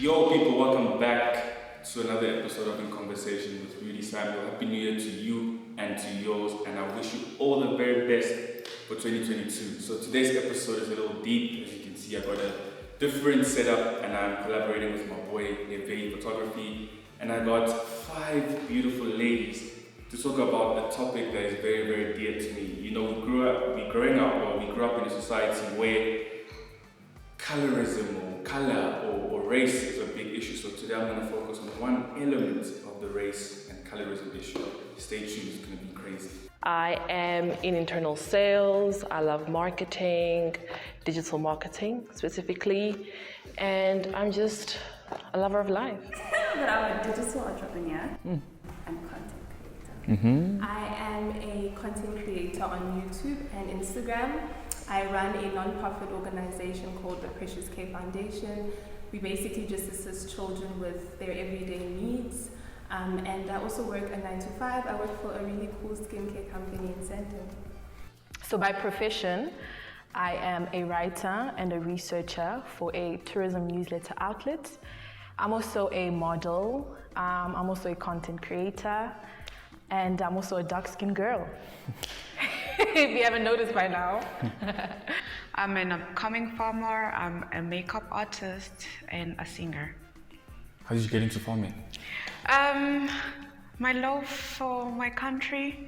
Yo people, welcome back to another episode of In Conversation with Rudy Samuel. Happy New Year to you and to yours, and I wish you all the very best for 2022. So today's episode is a little deep. As you can see, I got a different setup and I'm collaborating with my boy Neve Photography, and I got 5 beautiful ladies to talk about a topic that is very, very dear to me. You know, we grew up in a society where colorism or color or race is a big issue. So today I'm going to focus on one element of the race and colorism issue. Stay tuned, it's going to be crazy. I am in internal sales. I love marketing, digital marketing specifically, and I'm just a lover of life. But I'm a digital entrepreneur and content creator. I am a content creator on YouTube and Instagram. I run a non-profit organization called the Precious K Foundation. We basically just assist children with their everyday needs. And I also work a 9 to 5. I work for a really cool skincare company in Sandton. So by profession, I am a writer and a researcher for a tourism newsletter outlet. I'm also a model. I'm also a content creator. And I'm also a dark-skinned girl. If you haven't noticed by now. I'm an upcoming farmer, I'm a makeup artist and a singer. How did you get into farming? My love for my country.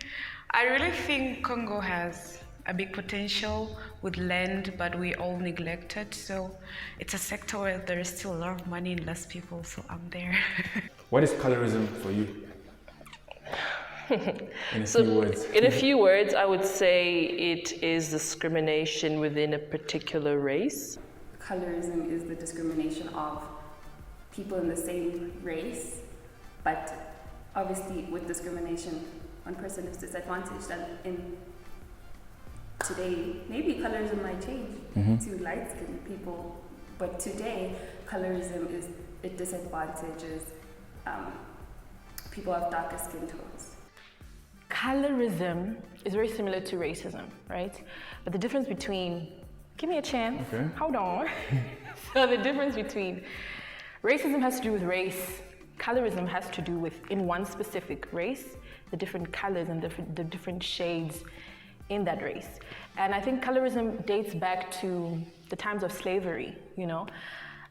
I really think Congo has a big potential with land, but we all neglect it. So it's a sector where there is still a lot of money and less people, so I'm there. What is colorism for you? In a few words, I would say it is discrimination within a particular race. Colorism is the discrimination of people in the same race, but obviously with discrimination, one person is disadvantaged, and in today, maybe colorism might change to light-skinned people, but today, colorism it disadvantages people of darker skin tones. Colorism is very similar to racism, right? But the difference between, give me a chance, hold on. So the difference between racism has to do with race, colorism has to do with, in one specific race, the different colors and the different shades in that race. And I think colorism dates back to the times of slavery, you know?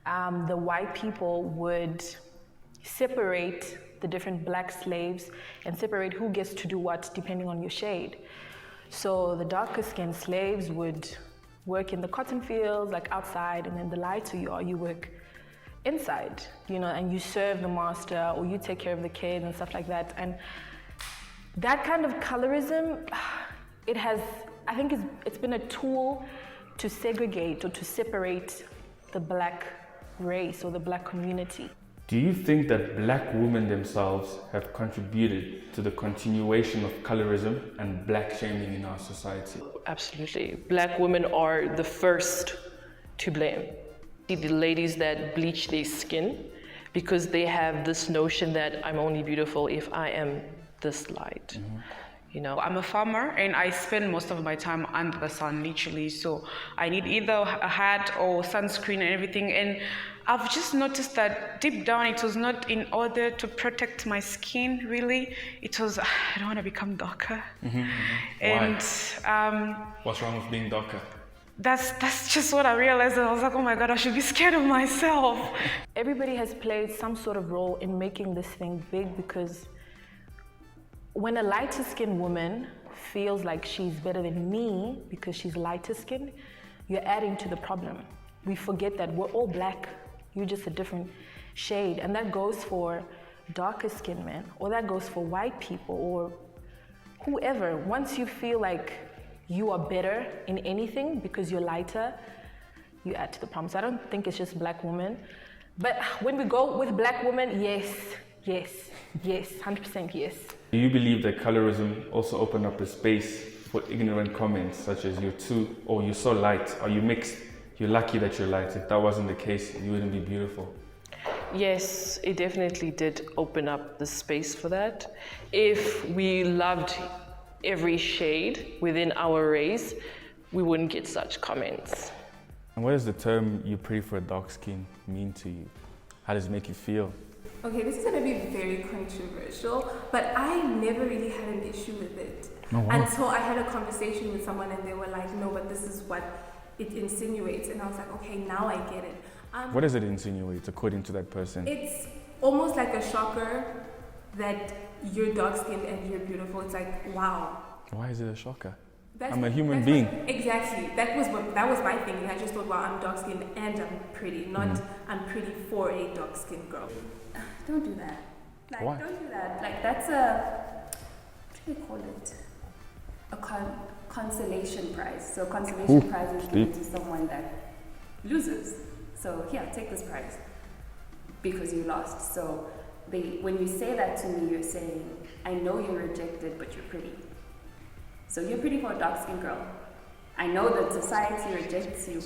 The white people would separate the different black slaves and separate who gets to do what depending on your shade. So the darker skinned slaves would work in the cotton fields, like outside, and then the lighter you work inside, you know, and you serve the master or you take care of the kids and stuff like that. And that kind of colorism, I think it's been a tool to segregate or to separate the black race or the black community. Do you think that black women themselves have contributed to the continuation of colorism and black shaming in our society? Absolutely. Black women are the first to blame. The ladies that bleach their skin because they have this notion that I'm only beautiful if I am this light. You know, I'm a farmer and I spend most of my time under the sun, literally. So I need either a hat or sunscreen and everything. And I've just noticed that deep down, it was not in order to protect my skin, really. It was, I don't want to become darker. And what's wrong with being darker? That's just what I realized. And I was like, oh my God, I should be scared of myself. Everybody has played some sort of role in making this thing big, because when a lighter skinned woman feels like she's better than me because she's lighter skinned, you're adding to the problem. We forget that we're all black, you're just a different shade. And that goes for darker skinned men, or that goes for white people, or whoever. Once you feel like you are better in anything because you're lighter, you add to the problem. So I don't think it's just black women. But when we go with black women, yes, 100% yes. Do you believe that colorism also opened up a space for ignorant comments such as you're too, or you're so light, or you mixed, you're lucky that you're light. If that wasn't the case, you wouldn't be beautiful. Yes, it definitely did open up the space for that. If we loved every shade within our race, we wouldn't get such comments. And what does the term "you pray for a dark skin" mean to you? How does it make you feel? Okay, this is going to be very controversial, but I never really had an issue with it. Oh, wow. Until I had a conversation with someone and they were like, no, but this is what it insinuates. And I was like, okay, now I get it. What does it insinuate according to that person? It's almost like a shocker that you're dark-skinned and you're beautiful. It's like, wow. Why is it a shocker? That's I'm a human being. Exactly. That was my thinking. I just thought, wow, I'm dark-skinned and I'm pretty, not I'm pretty for a dark-skinned girl. Don't do that. Like, why? Don't do that. Like, that's what do they call it? A consolation prize. So consolation prize is given to someone that loses. So here, take this prize because you lost. So when you say that to me, you're saying, I know you're rejected, but you're pretty. So you're pretty for a dark-skinned girl. I know that society rejects you,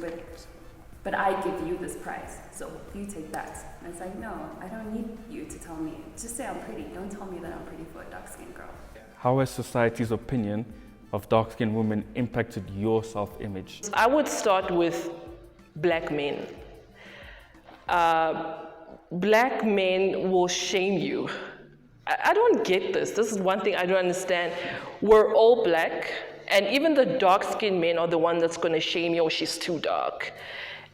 but I give you this prize. So you take that. And it's like, no, I don't need you to tell me. Just say I'm pretty. Don't tell me that I'm pretty for a dark-skinned girl. How has society's opinion of dark-skinned women impacted your self-image? I would start with black men. Black men will shame you. I don't get this. This is one thing I don't understand. We're all black, and even the dark-skinned men are the one that's going to shame you, or she's too dark.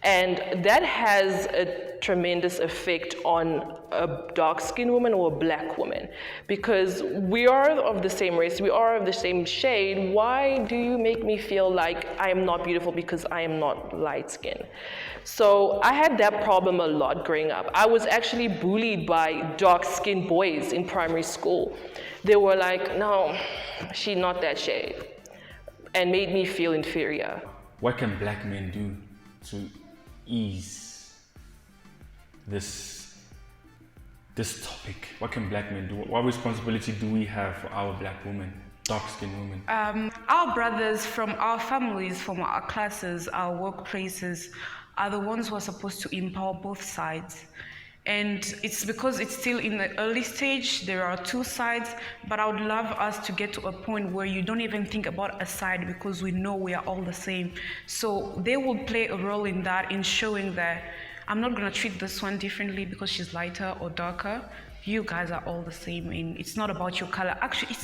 And that has a tremendous effect on a dark-skinned woman or a black woman, because we are of the same race, we are of the same shade. Why do you make me feel like I am not beautiful because I am not light-skinned? So I had that problem a lot growing up. I was actually bullied by dark-skinned boys in primary school. They were like, no, she's not that shade, and made me feel inferior. What can black men do to ease this topic? What can black men do? What responsibility do we have for our black women, dark-skinned women? Our brothers from our families, from our classes, our workplaces, are the ones who are supposed to empower both sides. And it's because it's still in the early stage, there are two sides, but I would love us to get to a point where you don't even think about a side, because we know we are all the same. So they will play a role in that, in showing that I'm not going to treat this one differently because she's lighter or darker. You guys are all the same, and it's not about your color. Actually,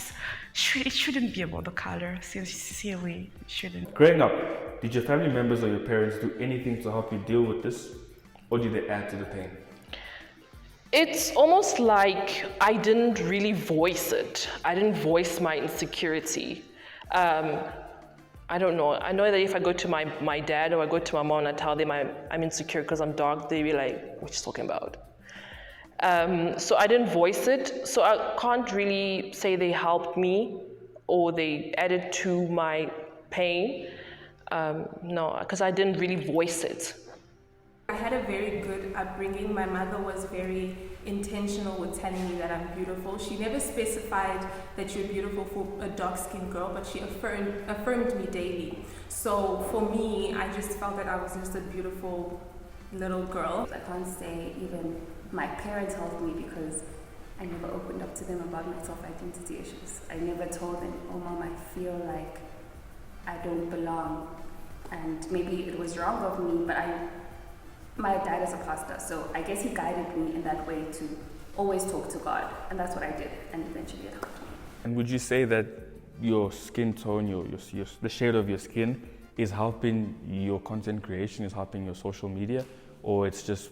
it shouldn't be about the color. Sincerely, it shouldn't. Growing up, did your family members or your parents do anything to help you deal with this, or did they add to the pain? It's almost like I didn't really voice it. I didn't voice my insecurity. I don't know. I know that if I go to my dad or I go to my mom and I tell them I'm insecure because I'm dark, they'll be like, what you talking about? So I didn't voice it. So I can't really say they helped me or they added to my pain. No, because I didn't really voice it. I had a very good upbringing. My mother was very intentional with telling me that I'm beautiful. She never specified that you're beautiful for a dark-skinned girl, but she affirmed me daily. So for me, I just felt that I was just a beautiful little girl. I can't say even my parents helped me because I never opened up to them about my self-identity issues. I never told them, oh mom, I feel like I don't belong. And maybe it was wrong of me, but my dad is a pastor, so I guess he guided me in that way to always talk to God, and that's what I did, and eventually it helped me. And would you say that your skin tone, the shade of your skin is helping your content creation, is helping your social media, or it's just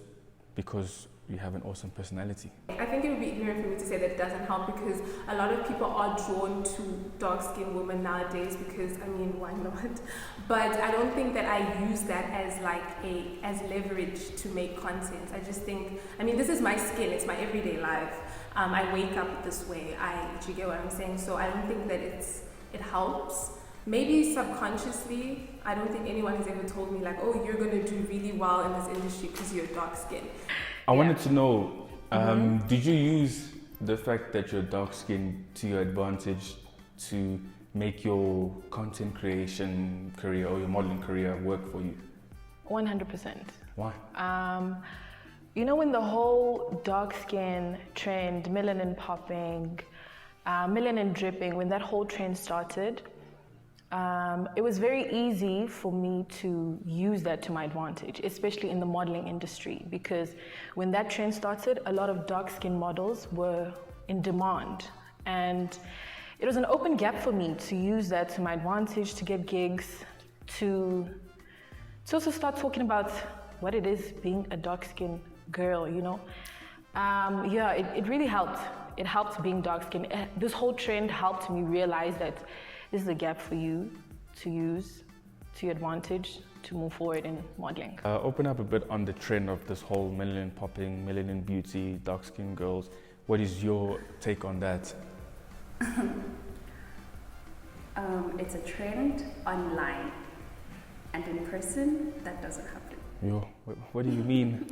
because you have an awesome personality? I think it would be ignorant for me to say that it doesn't help, because a lot of people are drawn to dark-skinned women nowadays because, I mean, why not? But I don't think that I use that as leverage to make content. I just think, I mean, this is my skin, it's my everyday life. I wake up this way, do you get what I'm saying? So I don't think that it helps. Maybe subconsciously, I don't think anyone has ever told me like, oh, you're gonna do really well in this industry because you're dark-skinned. I wanted to know, did you use the fact that you're dark-skinned to your advantage to make your content creation career or your modeling career work for you? 100%. Why? You know, when the whole dark skin trend, melanin popping, melanin dripping, when that whole trend started, it was very easy for me to use that to my advantage, especially in the modeling industry, because when that trend started, a lot of dark-skinned models were in demand. And it was an open gap for me to use that to my advantage, to get gigs, to also start talking about what it is being a dark-skinned girl, you know? Yeah, it really helped. It helped being dark-skinned. This whole trend helped me realize that this is a gap for you to use to your advantage to move forward in modeling. Open up a bit on the trend of this whole melanin popping, melanin beauty, dark-skinned girls. What is your take on that? It's a trend online, and in person, that doesn't happen. Yo, what do you mean?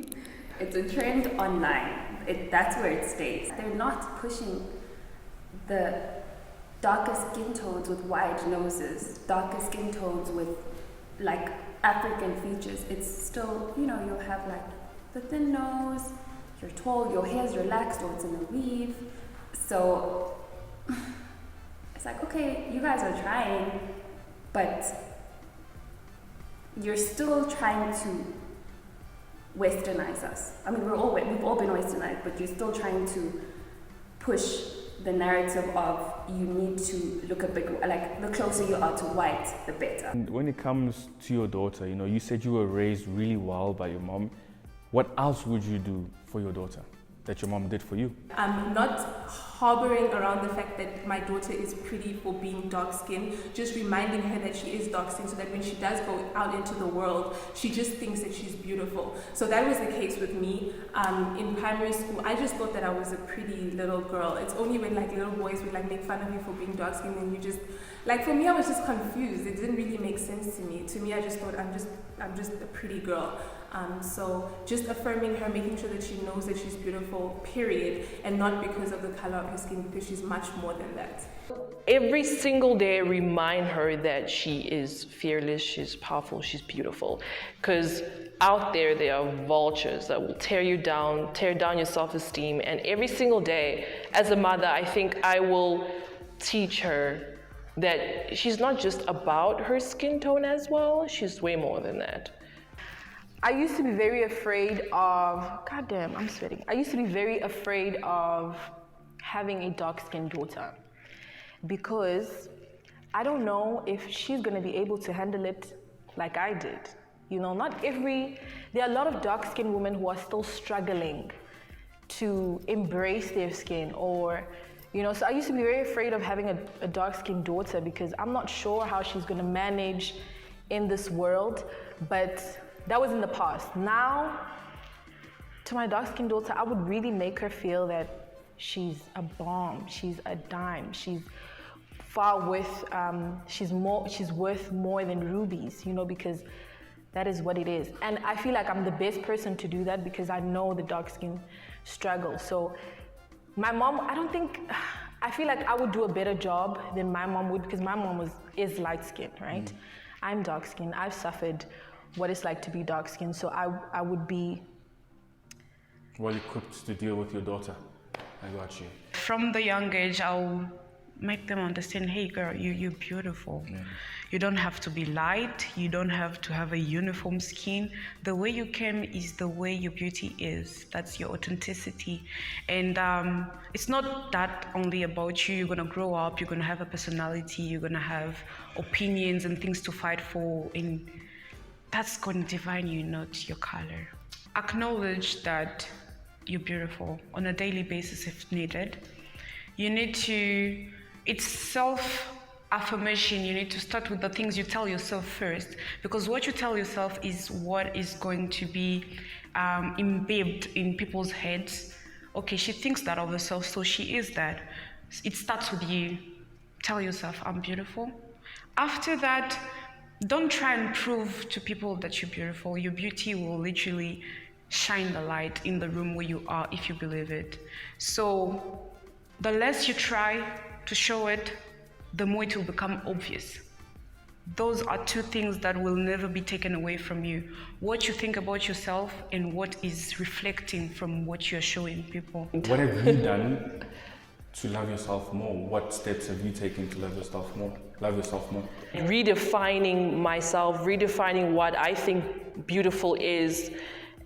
It's a trend online. That's where it stays. They're not pushing the darker skin tones with wide noses, darker skin tones with like African features. It's still, you know, you'll have like the thin nose, you're tall, your hair's relaxed or it's in a weave. So it's like, okay, you guys are trying, but you're still trying to westernize us. I mean, we've all been westernized, but you're still trying to push the narrative of you need to look a bit, like the closer you are to white, the better. And when it comes to your daughter, you know, you said you were raised really well by your mom. What else would you do for your daughter that your mom did for you? I'm not harboring around the fact that my daughter is pretty for being dark-skinned, just reminding her that she is dark-skinned so that when she does go out into the world, she just thinks that she's beautiful. So that was the case with me. In primary school, I just thought that I was a pretty little girl. It's only when like little boys would like make fun of you for being dark-skinned and you just, like for me, I was just confused. It didn't really make sense to me. To me, I just thought I'm just a pretty girl. So just affirming her, making sure that she knows that she's beautiful, period, and not because of the color of her skin, because she's much more than that. Every single day, remind her that she is fearless, she's powerful, she's beautiful. Because out there are vultures that will tear you down, tear down your self-esteem. And every single day, as a mother, I think I will teach her that she's not just about her skin tone as well, she's way more than that. I used to be very afraid of, goddamn, I'm sweating. I used to be very afraid of having a dark-skinned daughter because I don't know if she's gonna be able to handle it like I did. You know, there are a lot of dark-skinned women who are still struggling to embrace their skin or, you know, so I used to be very afraid of having a dark-skinned daughter because I'm not sure how she's gonna manage in this world, but that was in the past. Now, to my dark-skinned daughter, I would really make her feel that she's a bomb, she's a dime, she's worth more than rubies, you know, because that is what it is. And I feel like I'm the best person to do that because I know the dark-skin struggle. So my mom, I feel like I would do a better job than my mom would because my mom is light-skinned, right? I'm dark-skinned, I've suffered what it's like to be dark-skinned, so I would be well equipped to deal with your daughter. I got you. From the young age, I'll make them understand, hey girl, you're beautiful. Yeah. You don't have to be light, you don't have to have a uniform skin. The way you came is the way your beauty is. That's your authenticity. And it's not that only about you. You're gonna grow up, you're gonna have a personality, you're gonna have opinions and things to fight for, and that's going to define you, not your color. Acknowledge that you're beautiful on a daily basis if needed. You need to, it's self-affirmation. You need to start with the things you tell yourself first, because what you tell yourself is what is going to be imbibed in people's heads. Okay, she thinks that of herself, so she is that. It starts with you. Tell yourself, I'm beautiful. After that, don't try and prove to people that you're beautiful. Your beauty will literally shine the light in the room where you are if you believe it. So the less you try to show it, the more it will become obvious. Those are two things that will never be taken away from you. What you think about yourself and what is reflecting from what you're showing people. What have you done to love yourself more? What steps have you taken to love yourself more? Redefining myself, redefining what I think beautiful is,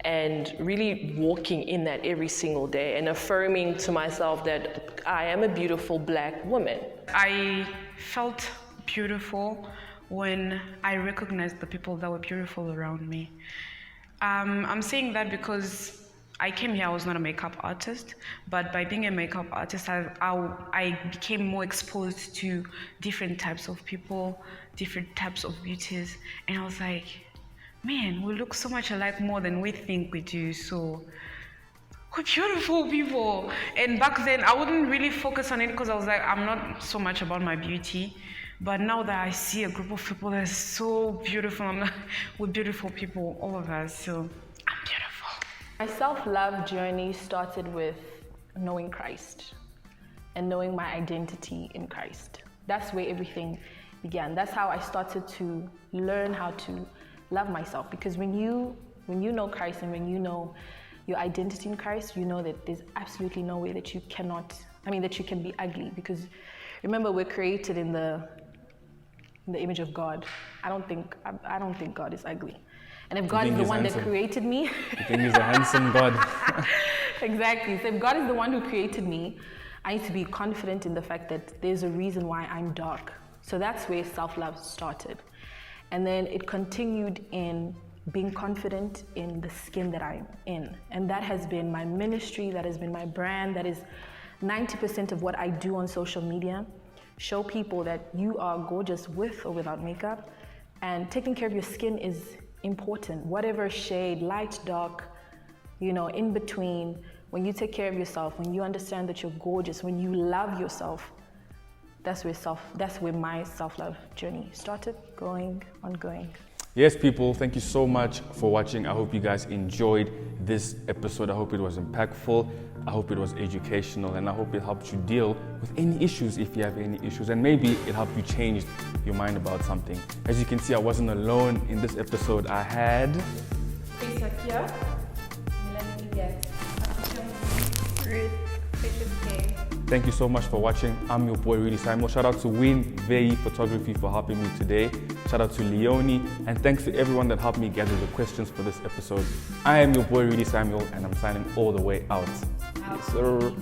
and really walking in that every single day and affirming to myself that I am a beautiful Black woman. I felt beautiful when I recognized the people that were beautiful around me. I'm saying that because I came here, I was not a makeup artist, but by being a makeup artist, I became more exposed to different types of people, different types of beauties, and I was like, man, we look so much alike more than we think we do, so we're beautiful people. And back then, I wouldn't really focus on it because I was like, I'm not so much about my beauty, but now that I see a group of people that are so beautiful, I'm like, we're beautiful people, all of us, so I'm beautiful. My self-love journey started with knowing Christ and knowing my identity in Christ. That's where everything began. That's how I started to learn how to love myself, because when you know Christ and when you know your identity in Christ, you know that there's absolutely no way that you can be ugly, because remember, we're created in the image of God. I don't think God is ugly. And if God is the one that created me... You think he's a handsome God? Exactly. So if God is the one who created me, I need to be confident in the fact that there's a reason why I'm dark. So that's where self-love started. And then it continued in being confident in the skin that I'm in. And that has been my ministry, that has been my brand, that is 90% of what I do on social media. Show people that you are gorgeous with or without makeup. And taking care of your skin is important. Whatever shade, light, dark, in between, when you take care of yourself, when you understand that you're gorgeous, when you love yourself, that's where my self-love journey started, ongoing. Yes, people, thank you so much for watching. I hope you guys enjoyed this episode. I hope it was impactful. I hope it was educational, and I hope it helped you deal with any issues if you have any issues, and maybe it helped you change your mind about something. As you can see, I wasn't alone in this episode. I had Patricia Mugo, Melanin Huguette, Patricia Mugo. Thank you so much for watching. I'm your boy, Rudy Samuel. Shout out to Win Vei Photography for helping me today. Shout out to Leonie, and thanks to everyone that helped me gather the questions for this episode. I am your boy, Rudy Samuel, and I'm signing all the way out. Yes, sir.